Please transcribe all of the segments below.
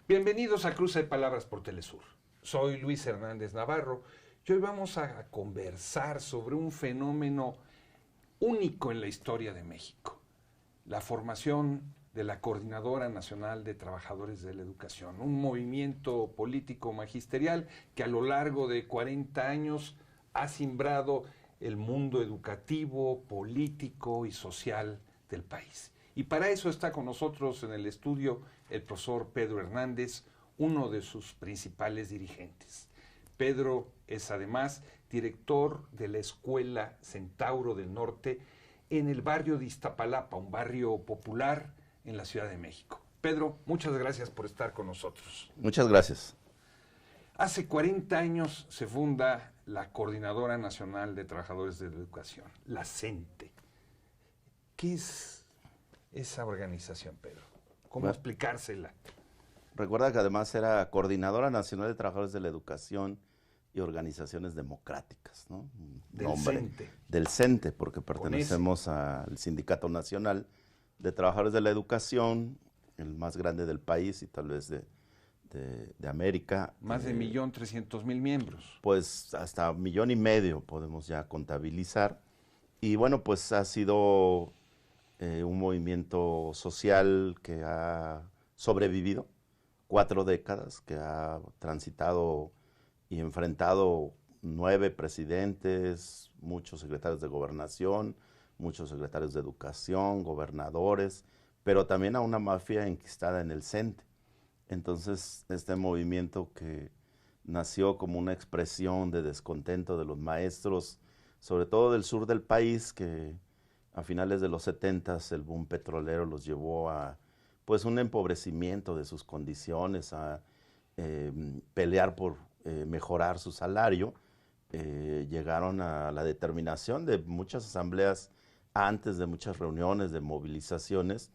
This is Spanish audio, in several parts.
Bienvenidos a Cruce de Palabras por Telesur. Soy Luis Hernández Navarro y hoy vamos a conversar sobre un fenómeno único en la historia de México: la formación de la Coordinadora Nacional de Trabajadores de la Educación, un movimiento político magisterial que a lo largo de 40 años ha simbrado el mundo educativo, político y social del país. Y para eso está con nosotros en el estudio el profesor Pedro Hernández, uno de sus principales dirigentes. Pedro es además director de la Escuela Centauro del Norte en el barrio de Iztapalapa, un barrio popular en la Ciudad de México. Pedro, muchas gracias por estar con nosotros. Muchas gracias. Hace 40 años se funda la Coordinadora Nacional de Trabajadores de la Educación, la CENTE. ¿Qué es esa organización, Pedro? ¿Cómo explicársela? Recuerda que además era Coordinadora Nacional de Trabajadores de la Educación y Organizaciones Democráticas, ¿no? Del CENTE. Del CENTE, porque pertenecemos al Sindicato Nacional de Trabajadores de la Educación, el más grande del país y tal vez de América. Más de 1.300.000 miembros. Pues hasta 1,5 millones podemos ya contabilizar. Y bueno, pues ha sido un movimiento social que ha sobrevivido 4 décadas, que ha transitado y enfrentado 9 presidentes, muchos secretarios de gobernación, muchos secretarios de educación, gobernadores, pero también a una mafia enquistada en el CENTE. Entonces, este movimiento que nació como una expresión de descontento de los maestros, sobre todo del sur del país, que a finales de los 70s el boom petrolero los llevó a pues un empobrecimiento de sus condiciones, a pelear por mejorar su salario. Llegaron a la determinación de muchas asambleas antes, de muchas reuniones, de movilizaciones,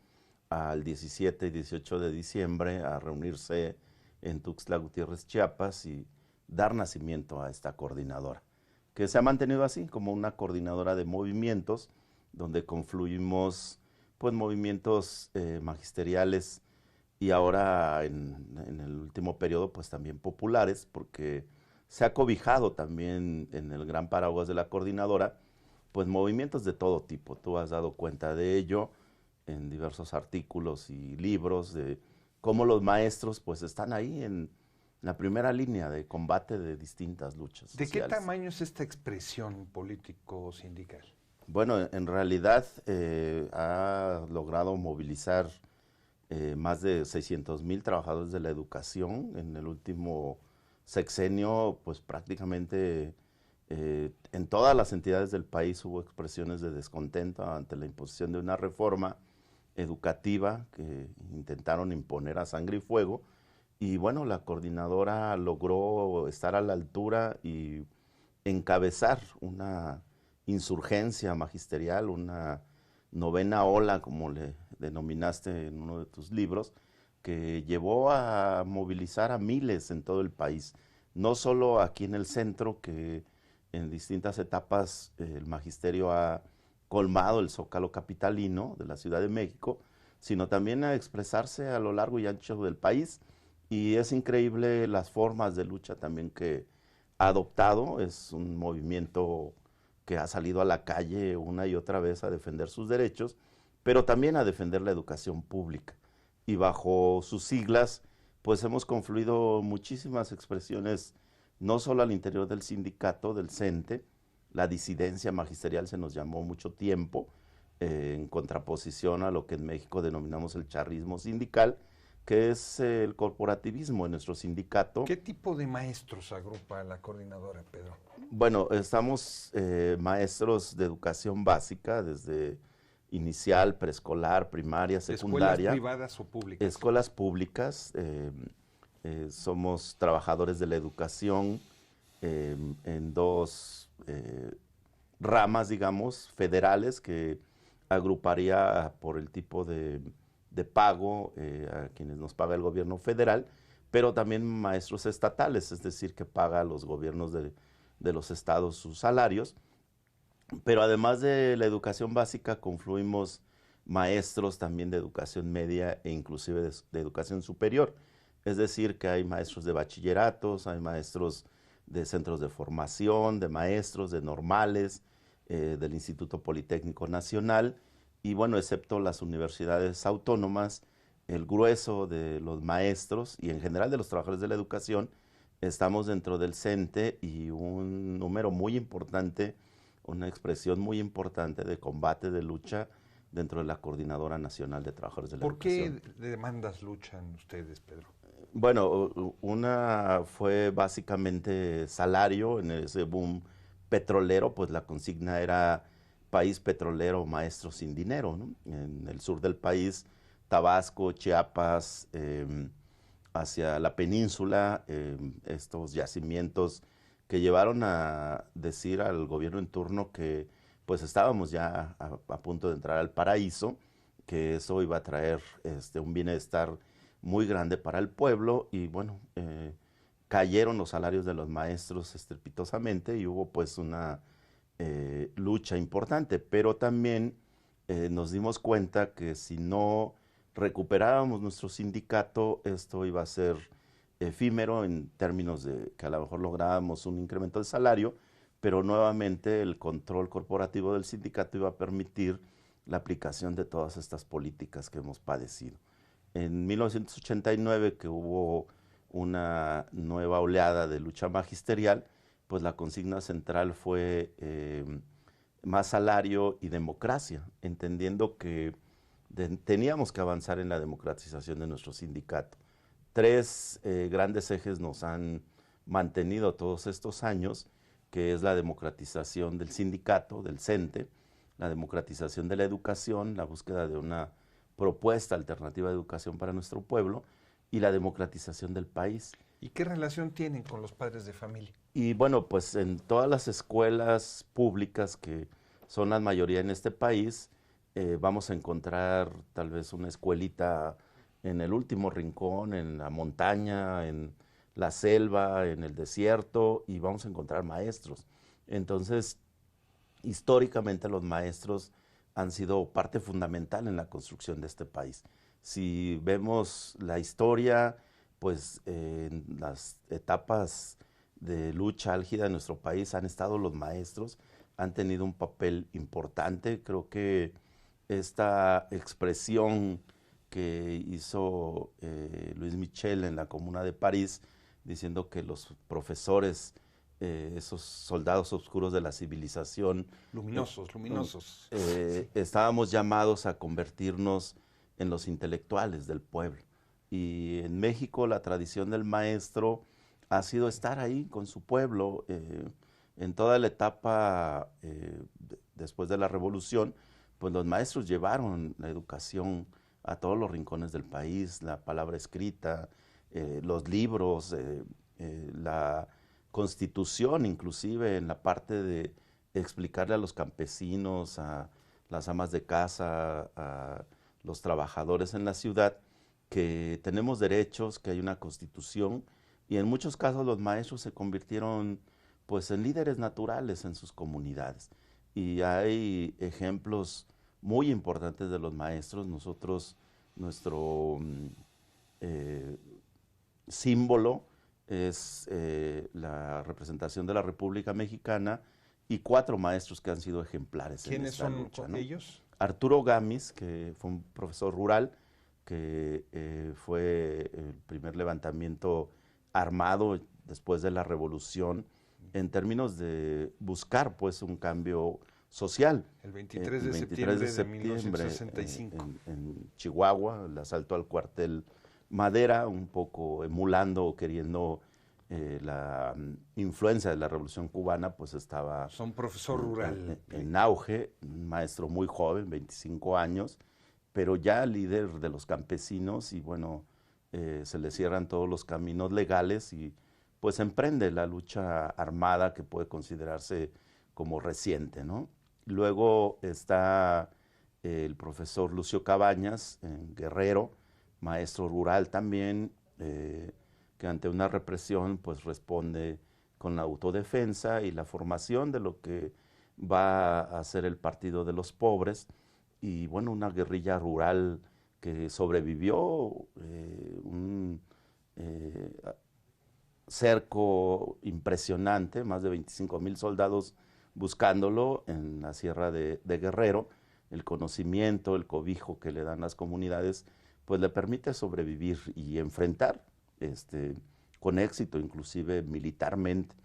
al 17 y 18 de diciembre a reunirse en Tuxtla Gutiérrez, Chiapas, y dar nacimiento a esta coordinadora, que se ha mantenido así, como una coordinadora de movimientos, donde confluimos pues movimientos magisteriales y ahora en el último periodo pues también populares, porque se ha cobijado también en el gran paraguas de la coordinadora pues movimientos de todo tipo. Tú has dado cuenta de ello en diversos artículos y libros de cómo los maestros pues están ahí en la primera línea de combate de distintas luchas sociales. ¿De qué tamaño es esta expresión político-sindical? Bueno, en realidad ha logrado movilizar más de 600,000 trabajadores de la educación. En el último sexenio, pues prácticamente en todas las entidades del país hubo expresiones de descontento ante la imposición de una reforma educativa que intentaron imponer a sangre y fuego. Y bueno, la coordinadora logró estar a la altura y encabezar una insurgencia magisterial, una novena ola, como le denominaste en uno de tus libros, que llevó a movilizar a miles en todo el país, no solo aquí en el centro, que en distintas etapas el magisterio ha colmado el zócalo capitalino de la Ciudad de México, sino también a expresarse a lo largo y ancho del país. Y es increíble las formas de lucha también que ha adoptado. Es un movimiento que ha salido a la calle una y otra vez a defender sus derechos, pero también a defender la educación pública. Y bajo sus siglas, pues hemos confluido muchísimas expresiones, no solo al interior del sindicato, del CENTE. La disidencia magisterial se nos llamó mucho tiempo, en contraposición a lo que en México denominamos el charrismo sindical, que es el corporativismo en nuestro sindicato. ¿Qué tipo de maestros agrupa la coordinadora, Pedro? Bueno, estamos maestros de educación básica, desde inicial, preescolar, primaria, secundaria. ¿Escuelas privadas o públicas? Escuelas públicas. Somos trabajadores de la educación en 2 ramas, digamos, federales, que agruparía por el tipo de pago a quienes nos paga el gobierno federal, pero también maestros estatales, es decir, que paga a los gobiernos de los estados sus salarios. Pero además de la educación básica, confluimos maestros también de educación media e inclusive de educación superior. Es decir, que hay maestros de bachilleratos, hay maestros de centros de formación, de maestros, de normales, del Instituto Politécnico Nacional, y bueno, excepto las universidades autónomas, el grueso de los maestros y en general de los trabajadores de la educación, estamos dentro del CENTE y un número muy importante, una expresión muy importante de combate, de lucha dentro de la Coordinadora Nacional de Trabajadores de la ¿Por qué Educación. demandas luchan ustedes, Pedro? Bueno, una fue básicamente salario en ese boom petrolero, pues la consigna era país petrolero, maestro sin dinero, ¿no? En el sur del país, Tabasco, Chiapas, hacia la península, estos yacimientos que llevaron a decir al gobierno en turno que pues estábamos ya a punto de entrar al paraíso, que eso iba a traer un bienestar muy grande para el pueblo y bueno, cayeron los salarios de los maestros estrepitosamente y hubo pues una lucha importante, pero también nos dimos cuenta que si no recuperábamos nuestro sindicato, esto iba a ser efímero en términos de que a lo mejor lográbamos un incremento de salario, pero nuevamente el control corporativo del sindicato iba a permitir la aplicación de todas estas políticas que hemos padecido. En 1989, que hubo una nueva oleada de lucha magisterial, pues la consigna central fue más salario y democracia, entendiendo que teníamos que avanzar en la democratización de nuestro sindicato. Tres grandes ejes nos han mantenido todos estos años, que es la democratización del sindicato, del CENTE, la democratización de la educación, la búsqueda de una propuesta alternativa de educación para nuestro pueblo y la democratización del país. ¿Y qué relación tienen con los padres de familia? Y bueno, pues en todas las escuelas públicas que son la mayoría en este país, vamos a encontrar tal vez una escuelita en el último rincón, en la montaña, en la selva, en el desierto, y vamos a encontrar maestros. Entonces, históricamente los maestros han sido parte fundamental en la construcción de este país. Si vemos la historia, pues en las etapas de lucha álgida en nuestro país han estado los maestros, han tenido un papel importante. Creo que esta expresión que hizo Luis Michel en la Comuna de París, diciendo que los profesores, esos soldados oscuros de la civilización, Luminosos. estábamos llamados a convertirnos en los intelectuales del pueblo. Y en México la tradición del maestro ha sido estar ahí con su pueblo en toda la etapa después de la revolución, pues los maestros llevaron la educación a todos los rincones del país, la palabra escrita, los libros, la constitución, inclusive en la parte de explicarle a los campesinos, a las amas de casa, a los trabajadores en la ciudad, que tenemos derechos, que hay una constitución, y en muchos casos los maestros se convirtieron pues en líderes naturales en sus comunidades. Y hay ejemplos muy importantes de los maestros. Nosotros, nuestro eh, símbolo es la representación de la República Mexicana y 4 maestros que han sido ejemplares en ¿Quiénes esta son lucha, ¿no? ellos? Arturo Gamis, que fue un profesor rural, que fue el primer levantamiento armado después de la revolución en términos de buscar pues un cambio social. El 23 de 23 de septiembre de septiembre 1965. en Chihuahua, el asalto al cuartel Madera, un poco emulando o queriendo la influencia de la Revolución Cubana, pues estaba Son profesor rural. en auge, un maestro muy joven, 25 años, pero ya líder de los campesinos y bueno, se le cierran todos los caminos legales y pues emprende la lucha armada que puede considerarse como reciente, ¿no? Luego está el profesor Lucio Cabañas, Guerrero, maestro rural también, que ante una represión pues responde con la autodefensa y la formación de lo que va a ser el Partido de los Pobres y bueno, una guerrilla rural que sobrevivió un cerco impresionante, más de 25,000 soldados buscándolo en la sierra de Guerrero. El conocimiento, el cobijo que le dan las comunidades, pues le permite sobrevivir y enfrentar con éxito, inclusive militarmente.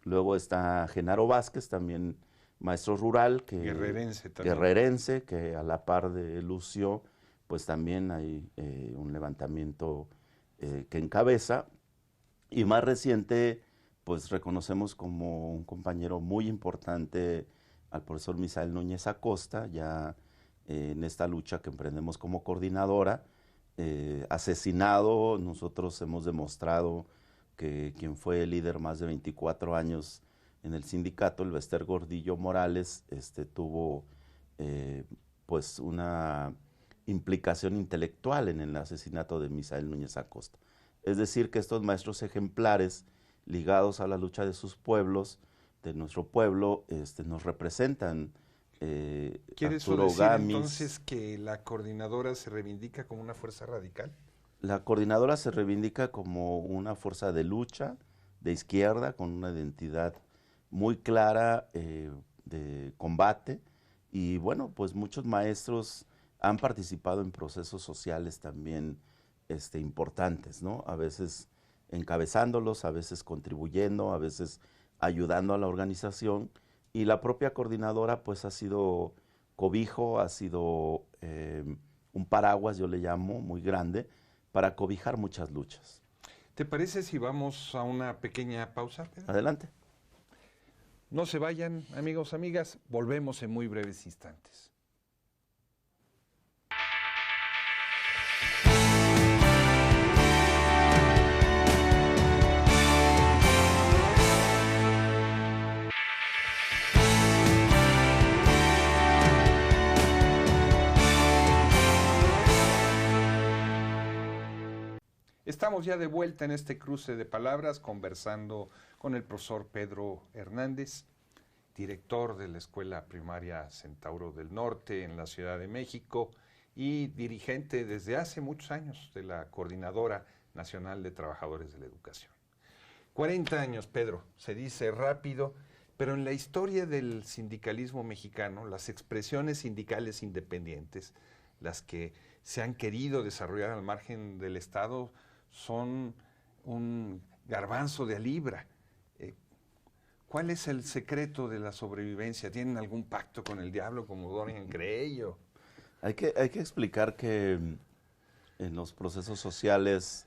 Luego está Genaro Vázquez, también maestro rural, guerrerense, que a la par de Lucio, pues también hay un levantamiento que encabeza. Y más reciente, pues reconocemos como un compañero muy importante al profesor Misael Núñez Acosta, ya en esta lucha que emprendemos como coordinadora. Asesinado, nosotros hemos demostrado que quien fue el líder más de 24 años en el sindicato, el Bester Gordillo Morales, tuvo pues una implicación intelectual en el asesinato de Misael Núñez Acosta. Es decir, que estos maestros ejemplares ligados a la lucha de sus pueblos, de nuestro pueblo, nos representan. ¿Quiere eso decir entonces que la coordinadora se reivindica como una fuerza radical? La coordinadora se reivindica como una fuerza de lucha, de izquierda, con una identidad muy clara de combate. Y bueno, pues muchos maestros han participado en procesos sociales también importantes, ¿no? A veces encabezándolos, a veces contribuyendo, a veces ayudando a la organización. Y la propia coordinadora pues ha sido cobijo, ha sido un paraguas, yo le llamo, muy grande, para cobijar muchas luchas. ¿Te parece si vamos a una pequeña pausa, Pedro? Adelante. No se vayan, amigos, amigas, volvemos en muy breves instantes. Estamos ya de vuelta en este cruce de palabras conversando con el profesor Pedro Hernández, director de la Escuela Primaria Centauro del Norte en la Ciudad de México y dirigente desde hace muchos años de la Coordinadora Nacional de Trabajadores de la Educación. 40 años, Pedro, se dice rápido, pero en la historia del sindicalismo mexicano, las expresiones sindicales independientes, las que se han querido desarrollar al margen del Estado, son un garbanzo de a libra. ¿Cuál es el secreto de la sobrevivencia? ¿Tienen algún pacto con el diablo como Dorian Gray? Hay que explicar que en los procesos sociales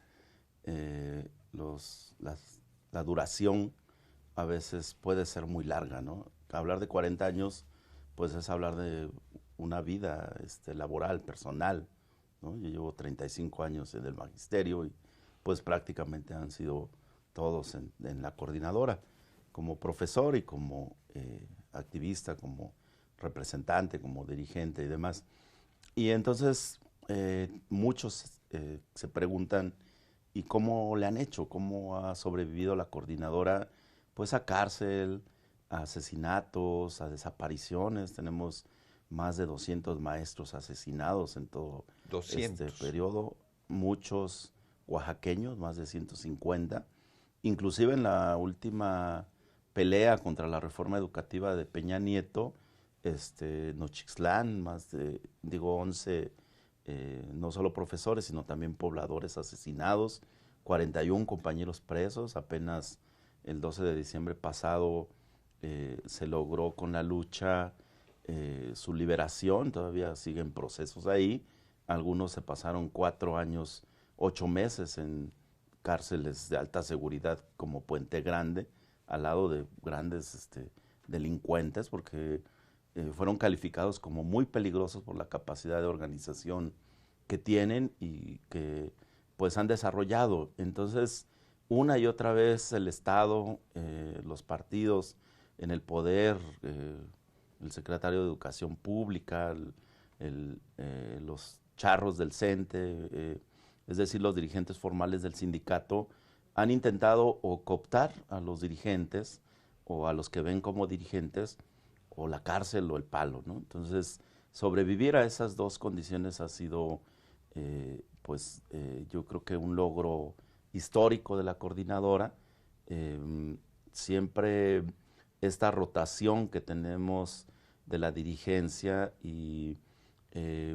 la duración a veces puede ser muy larga, ¿no? Hablar de 40 años pues es hablar de una vida laboral, personal, ¿no? Yo llevo 35 años en el magisterio y pues prácticamente han sido todos en la coordinadora, como profesor y como activista, como representante, como dirigente y demás. Y entonces muchos se preguntan, ¿y cómo le han hecho? ¿Cómo ha sobrevivido la coordinadora? Pues a cárcel, a asesinatos, a desapariciones. Tenemos más de 200 maestros asesinados en todo este periodo, muchos oaxaqueños, más de 150, inclusive en la última pelea contra la reforma educativa de Peña Nieto, Nochixtlán, más de, 11, no solo profesores, sino también pobladores asesinados, 41 compañeros presos. Apenas el 12 de diciembre pasado se logró con la lucha su liberación, todavía siguen procesos ahí. Algunos se pasaron 4 años, 8 meses en cárceles de alta seguridad como Puente Grande, al lado de grandes delincuentes, porque fueron calificados como muy peligrosos por la capacidad de organización que tienen y que pues han desarrollado. Entonces, una y otra vez el Estado, los partidos en el poder, el secretario de Educación Pública, los charros del CENTE, es decir, los dirigentes formales del sindicato, han intentado o cooptar a los dirigentes o a los que ven como dirigentes, o la cárcel o el palo, ¿no? Entonces, sobrevivir a esas dos condiciones ha sido, yo creo que un logro histórico de la coordinadora. Siempre esta rotación que tenemos de la dirigencia y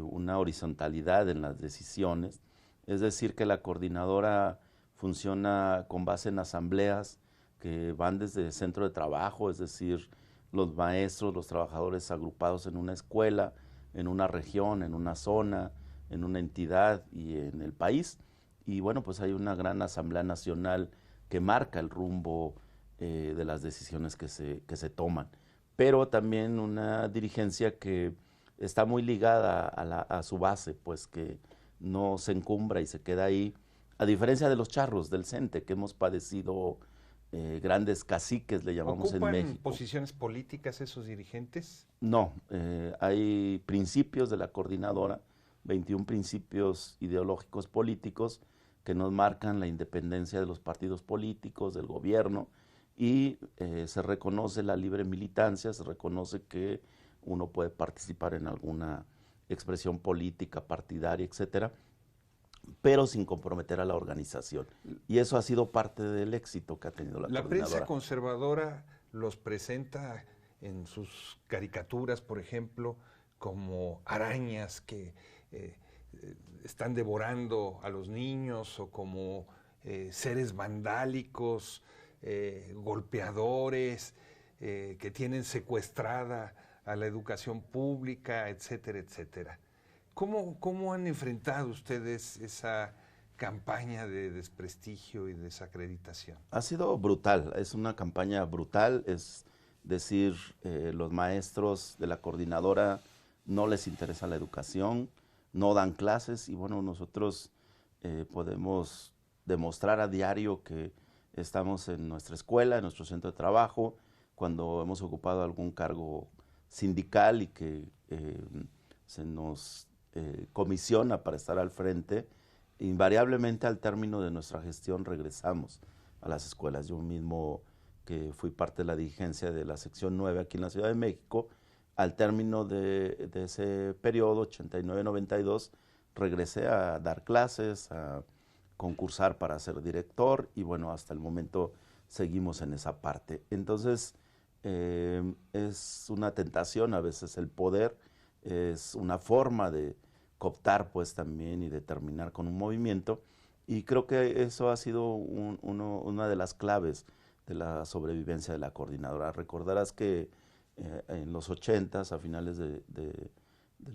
una horizontalidad en las decisiones, es decir, que la coordinadora funciona con base en asambleas que van desde centro de trabajo, es decir, los maestros, los trabajadores agrupados en una escuela, en una región, en una zona, en una entidad y en el país. Y bueno, pues hay una gran asamblea nacional que marca el rumbo de las decisiones que se toman. Pero también una dirigencia que está muy ligada a su base, pues que no se encumbra y se queda ahí, a diferencia de los charros del CENTE, que hemos padecido grandes caciques, le llamamos en México. ¿Ocupan posiciones políticas esos dirigentes? No, hay principios de la coordinadora, 21 principios ideológicos políticos que nos marcan la independencia de los partidos políticos, del gobierno, y se reconoce la libre militancia, se reconoce que uno puede participar en alguna expresión política, partidaria, etcétera, pero sin comprometer a la organización. Y eso ha sido parte del éxito que ha tenido la coordinadora. La prensa conservadora los presenta en sus caricaturas, por ejemplo, como arañas que están devorando a los niños, o como seres vandálicos, golpeadores, que tienen secuestrada a la educación pública, etcétera, etcétera. ¿Cómo han enfrentado ustedes esa campaña de desprestigio y desacreditación? Ha sido brutal, es una campaña brutal, es decir, los maestros de la coordinadora no les interesa la educación, no dan clases, y bueno, nosotros podemos demostrar a diario que estamos en nuestra escuela, en nuestro centro de trabajo, cuando hemos ocupado algún cargo sindical y que se nos comisiona para estar al frente, invariablemente al término de nuestra gestión regresamos a las escuelas. Yo mismo, que fui parte de la dirigencia de la sección 9 aquí en la Ciudad de México, al término de ese periodo, 89-92, regresé a dar clases, a concursar para ser director, y bueno, hasta el momento seguimos en esa parte. Entonces, es una tentación a veces el poder, es una forma de cooptar pues también y de terminar con un movimiento, y creo que eso ha sido una de las claves de la sobrevivencia de la coordinadora. Recordarás que en los 80s, a finales de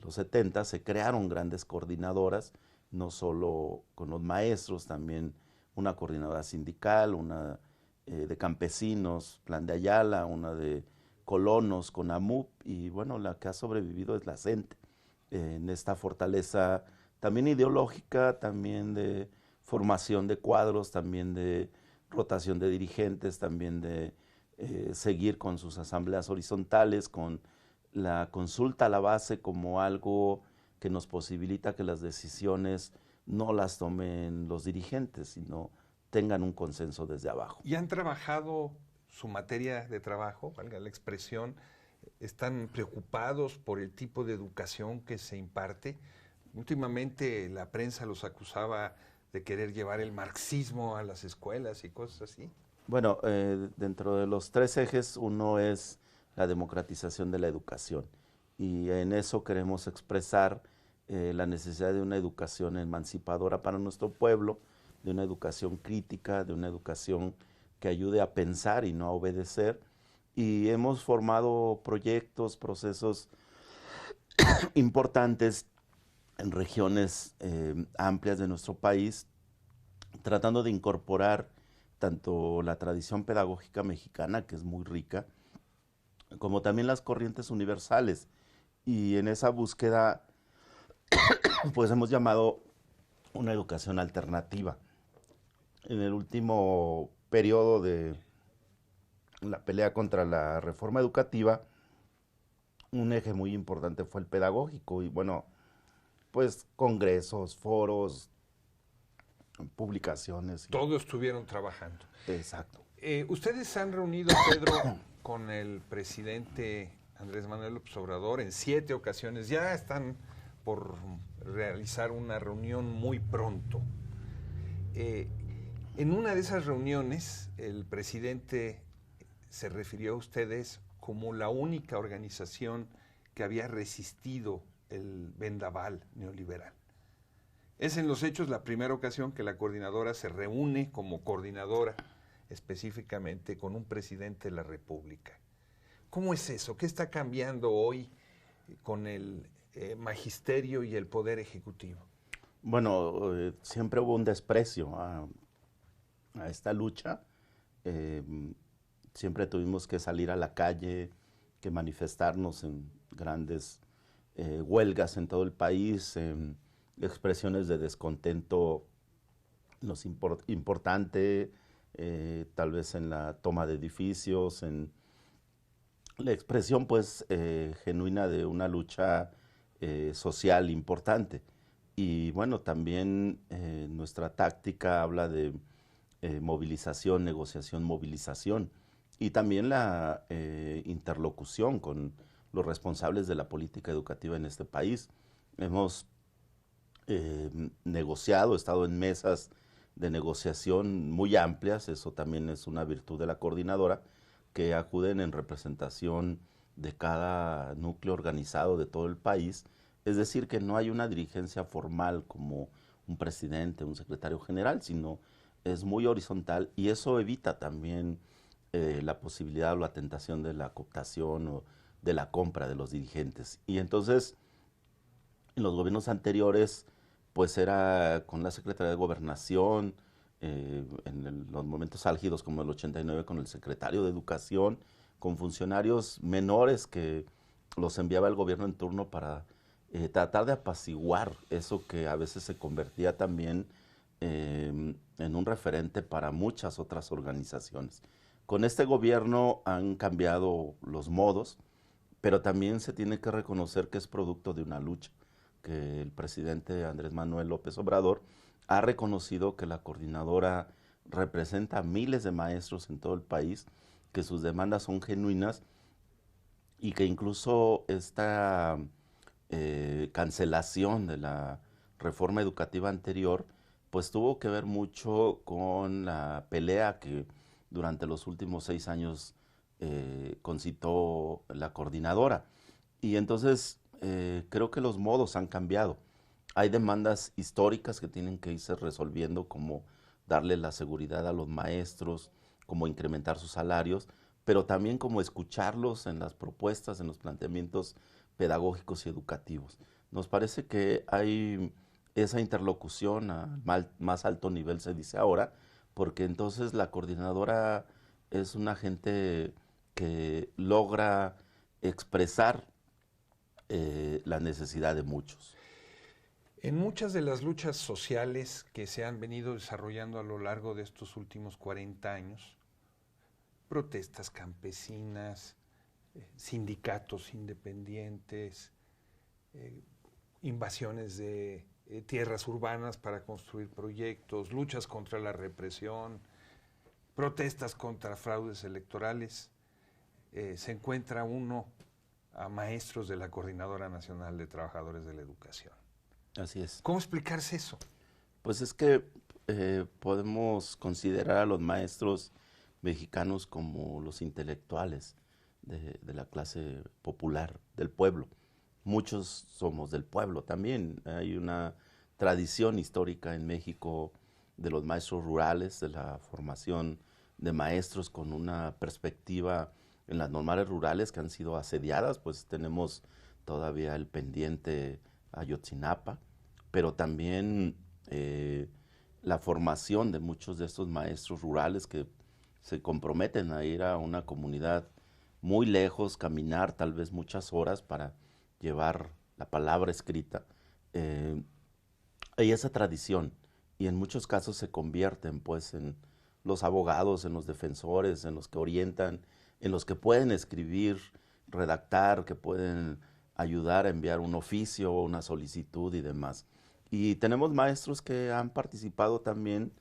los 70, se crearon grandes coordinadoras, no solo con los maestros, también una coordinadora sindical, una de campesinos, Plan de Ayala, una de colonos con AMUP, y bueno, la que ha sobrevivido es la CENTE, en esta fortaleza también ideológica, también de formación de cuadros, también de rotación de dirigentes, también de seguir con sus asambleas horizontales, con la consulta a la base como algo que nos posibilita que las decisiones no las tomen los dirigentes, sino tengan un consenso desde abajo. ¿Y han trabajado su materia de trabajo, valga la expresión? ¿Están preocupados por el tipo de educación que se imparte? Últimamente la prensa los acusaba de querer llevar el marxismo a las escuelas y cosas así. Bueno, dentro de los 3 ejes, uno es la democratización de la educación, y en eso queremos expresar la necesidad de una educación emancipadora para nuestro pueblo, de una educación crítica, de una educación que ayude a pensar y no a obedecer, y hemos formado proyectos, procesos importantes en regiones amplias de nuestro país, tratando de incorporar tanto la tradición pedagógica mexicana, que es muy rica, como también las corrientes universales. Y en esa búsqueda, pues hemos llamado una educación alternativa. En el último periodo de la pelea contra la reforma educativa, un eje muy importante fue el pedagógico, y bueno, pues congresos, foros, publicaciones. Todos estuvieron trabajando. Exacto. Ustedes se han reunido, Pedro, con el presidente Andrés Manuel López Obrador en 7 ocasiones. Ya están por realizar una reunión muy pronto. En una de esas reuniones, el presidente se refirió a ustedes como la única organización que había resistido el vendaval neoliberal. Es en los hechos la primera ocasión que la coordinadora se reúne como coordinadora específicamente con un presidente de la República. ¿Cómo es eso? ¿Qué está cambiando hoy con el magisterio y el poder ejecutivo? Bueno, siempre hubo un desprecio a esta lucha. Eh, Siempre tuvimos que salir a la calle, que manifestarnos en grandes huelgas en todo el país, expresiones de descontento importante, tal vez en la toma de edificios, en la expresión pues genuina de una lucha social importante. Y bueno, también nuestra táctica habla de movilización, negociación, movilización. Y también la interlocución con los responsables de la política educativa en este país. Hemos negociado, estado en mesas de negociación muy amplias, eso también es una virtud de la coordinadora, que acuden en representación de cada núcleo organizado de todo el país, es decir, que no hay una dirigencia formal como un presidente, un secretario general, sino es muy horizontal y eso evita también la posibilidad o la tentación de la cooptación o de la compra de los dirigentes. Y entonces, en los gobiernos anteriores, pues era con la Secretaría de Gobernación, los momentos álgidos como el 89 con el secretario de Educación, con funcionarios menores que los enviaba el gobierno en turno para tratar de apaciguar eso que a veces se convertía también en un referente para muchas otras organizaciones. Con este gobierno han cambiado los modos, pero también se tiene que reconocer que es producto de una lucha, que el presidente Andrés Manuel López Obrador ha reconocido que la coordinadora representa a miles de maestros en todo el país, que sus demandas son genuinas y que incluso esta cancelación de la reforma educativa anterior pues tuvo que ver mucho con la pelea que durante los últimos 6 años concitó la coordinadora. Y entonces creo que los modos han cambiado. Hay demandas históricas que tienen que irse resolviendo, como darle la seguridad a los maestros, como incrementar sus salarios, pero también como escucharlos en las propuestas, en los planteamientos pedagógicos y educativos. Nos parece que hay esa interlocución a más alto nivel, se dice ahora, porque entonces la coordinadora es una gente que logra expresar la necesidad de muchos. En muchas de las luchas sociales que se han venido desarrollando a lo largo de estos últimos 40 años, protestas campesinas, sindicatos independientes, invasiones de tierras urbanas para construir proyectos, luchas contra la represión, protestas contra fraudes electorales, se encuentra uno a maestros de la Coordinadora Nacional de Trabajadores de la Educación. Así es. ¿Cómo explicarse eso? Pues es que podemos considerar a los maestros mexicanos como los intelectuales de la clase popular, del pueblo. Muchos somos del pueblo también. Hay una tradición histórica en México de los maestros rurales, de la formación de maestros con una perspectiva en las normales rurales que han sido asediadas, pues tenemos todavía el pendiente Ayotzinapa, pero también la formación de muchos de estos maestros rurales que se comprometen a ir a una comunidad muy lejos, caminar tal vez muchas horas para llevar la palabra escrita. Hay esa tradición y en muchos casos se convierten pues en los abogados, en los defensores, en los que orientan, en los que pueden escribir, redactar, que pueden ayudar a enviar un oficio o una solicitud y demás. Y tenemos maestros que han participado también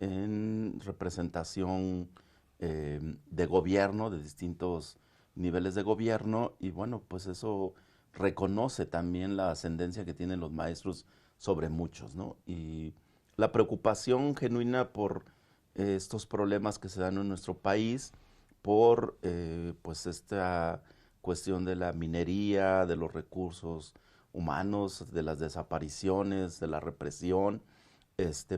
en representación de gobierno, de distintos niveles de gobierno, y bueno, pues eso reconoce también la ascendencia que tienen los maestros sobre muchos, ¿no? Y la preocupación genuina por estos problemas que se dan en nuestro país por pues esta cuestión de la minería, de los recursos humanos, de las desapariciones, de la represión,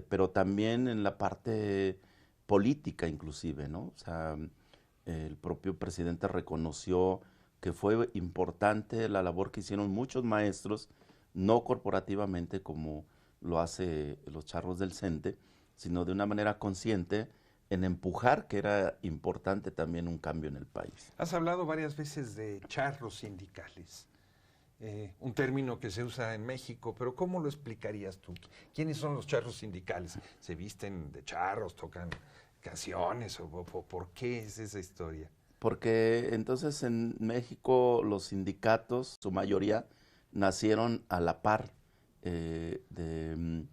pero también en la parte política inclusive, ¿no? O sea, el propio presidente reconoció que fue importante la labor que hicieron muchos maestros, no corporativamente como lo hace los charros del CENTE, sino de una manera consciente en empujar que era importante también un cambio en el país. Has hablado varias veces de charros sindicales, un término que se usa en México, pero ¿cómo lo explicarías tú? ¿Quiénes son los charros sindicales? ¿Se visten de charros, tocan canciones o por qué es esa historia? Porque entonces en México los sindicatos, su mayoría, nacieron a la par el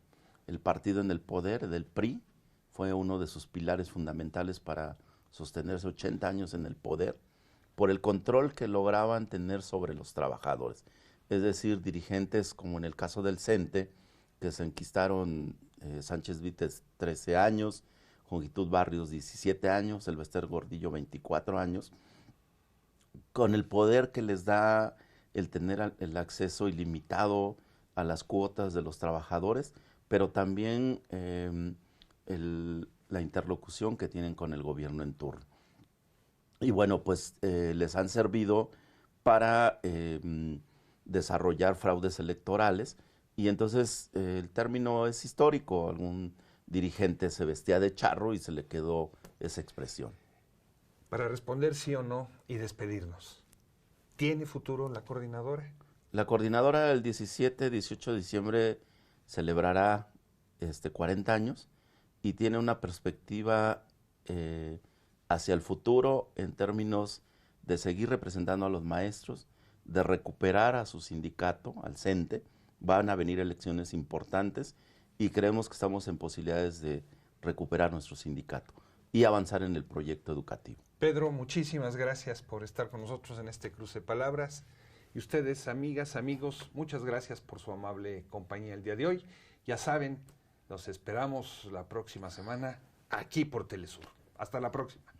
partido en el poder, del PRI, fue uno de sus pilares fundamentales para sostenerse 80 años en el poder, por el control que lograban tener sobre los trabajadores. Es decir, dirigentes como en el caso del CENTE, que se enquistaron Sánchez Víquez 13 años, Jongitud Barrios 17 años, Elvester Gordillo 24 años, con el poder que les da el tener el acceso ilimitado a las cuotas de los trabajadores, pero también la interlocución que tienen con el gobierno en turno. Y bueno, pues les han servido para desarrollar fraudes electorales, y entonces el término es histórico. Algún dirigente se vestía de charro y se le quedó esa expresión. Para responder sí o no y despedirnos, ¿tiene futuro la coordinadora? La coordinadora el 17-18 de diciembre celebrará 40 años y tiene una perspectiva hacia el futuro en términos de seguir representando a los maestros, de recuperar a su sindicato, al CENTE. Van a venir elecciones importantes y creemos que estamos en posibilidades de recuperar nuestro sindicato y avanzar en el proyecto educativo. Pedro, muchísimas gracias por estar con nosotros en este cruce de palabras. Y ustedes, amigas, amigos, muchas gracias por su amable compañía el día de hoy. Ya saben, los esperamos la próxima semana aquí por Telesur. Hasta la próxima.